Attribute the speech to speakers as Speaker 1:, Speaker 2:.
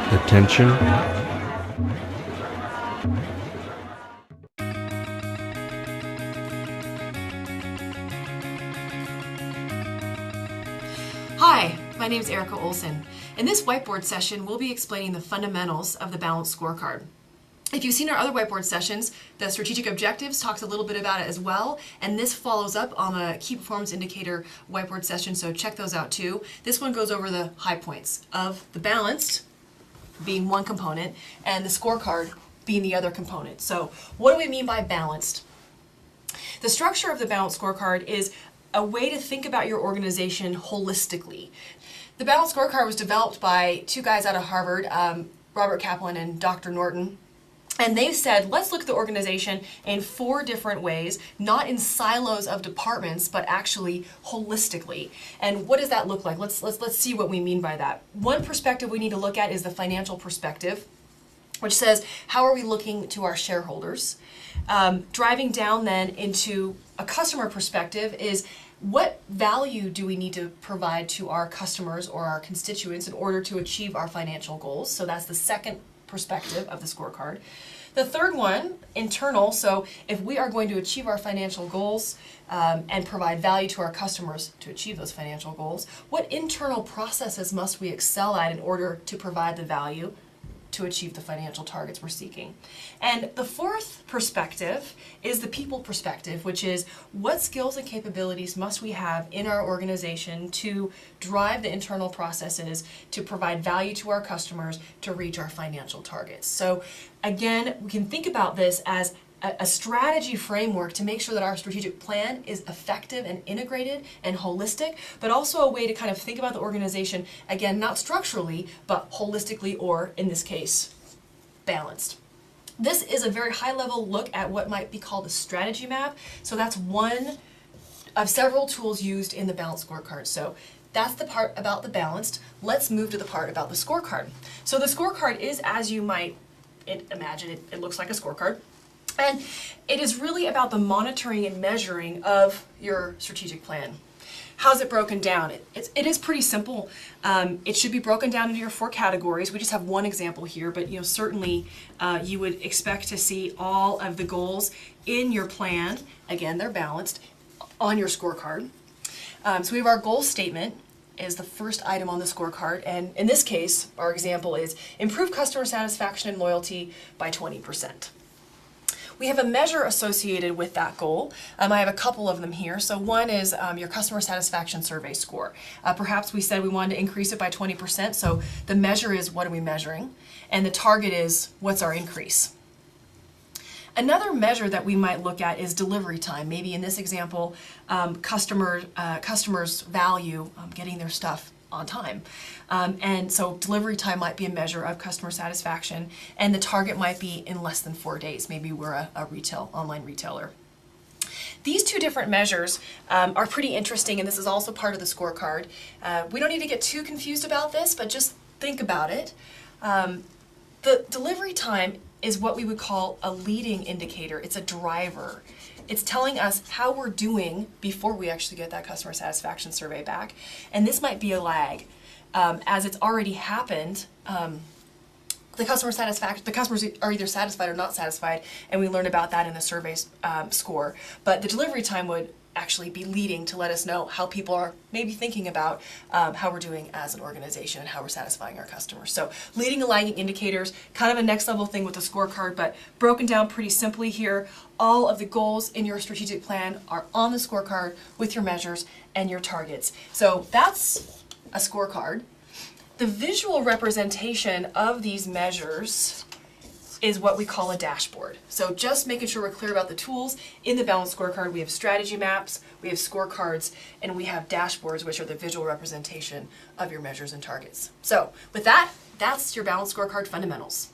Speaker 1: Attention.
Speaker 2: Hi, my name is Erica Olson. In this whiteboard session, we'll be explaining the fundamentals of the balanced scorecard. If you've seen our other whiteboard sessions, the strategic objectives talks a little bit about it as well, and this follows up on the key performance indicator whiteboard session, so check those out too. This one goes over the high points of the balanced being one component and the scorecard being the other component. So what do we mean by balanced? The structure of the balanced scorecard is a way to think about your organization holistically. The balanced scorecard was developed by two guys out of Harvard, Robert Kaplan and Dr. Norton. And they've said, let's look at the organization in 4 different ways, not in silos of departments, but actually holistically. And what does that look like? Let's see what we mean by that. One perspective we need to look at is the financial perspective, which says, how are we looking to our shareholders? Driving down then into a customer perspective is, what value do we need to provide to our customers or our constituents in order to achieve our financial goals? So that's the second perspective of the scorecard. The third one, internal, so if we are going to achieve our financial goals and provide value to our customers to achieve those financial goals, what internal processes must we excel at in order to provide the value to achieve the financial targets we're seeking? And the fourth perspective is the people perspective, which is, what skills and capabilities must we have in our organization to drive the internal processes to provide value to our customers to reach our financial targets. So again, we can think about this as a strategy framework to make sure that our strategic plan is effective and integrated and holistic, but also a way to kind of think about the organization, again, not structurally, but holistically, or in this case, balanced. This is a very high-level look at what might be called a strategy map. So that's one of several tools used in the balanced scorecard. So that's the part about the balanced. Let's move to the part about the scorecard. So the scorecard is, as you might imagine, it looks like a scorecard. And it is really about the monitoring and measuring of your strategic plan. How's it broken down? It is pretty simple. It should be broken down into your 4 categories. We just have one example here, but certainly you would expect to see all of the goals in your plan. Again, they're balanced on your scorecard. So we have our goal statement is the first item on the scorecard, and in this case, our example is improve customer satisfaction and loyalty by 20%. We have a measure associated with that goal. I have a couple of them here. So one is your customer satisfaction survey score. Perhaps we said we wanted to increase it by 20%, so the measure is, what are we measuring? And the target is, what's our increase? Another measure that we might look at is delivery time. Maybe in this example, customers value getting their stuff on time. And so delivery time might be a measure of customer satisfaction, and the target might be in less than 4 days. Maybe we're a online retailer. These 2 different measures are pretty interesting, and this is also part of the scorecard. We don't need to get too confused about this, but just think about it. The delivery time is what we would call a leading indicator. It's a driver. It's telling us how we're doing before we actually get that customer satisfaction survey back. And this might be a lag. As it's already happened, the customers are either satisfied or not satisfied, and we learn about that in the survey score. But the delivery time would actually be leading to let us know how people are maybe thinking about how we're doing as an organization and how we're satisfying our customers. So leading and lagging indicators, kind of a next level thing with the scorecard, but broken down pretty simply here. All of the goals in your strategic plan are on the scorecard with your measures and your targets. So that's a scorecard. The visual representation of these measures is what we call a dashboard. So just making sure we're clear about the tools. In the balanced scorecard, we have strategy maps, we have scorecards, and we have dashboards, which are the visual representation of your measures and targets. So with that, that's your balanced scorecard fundamentals.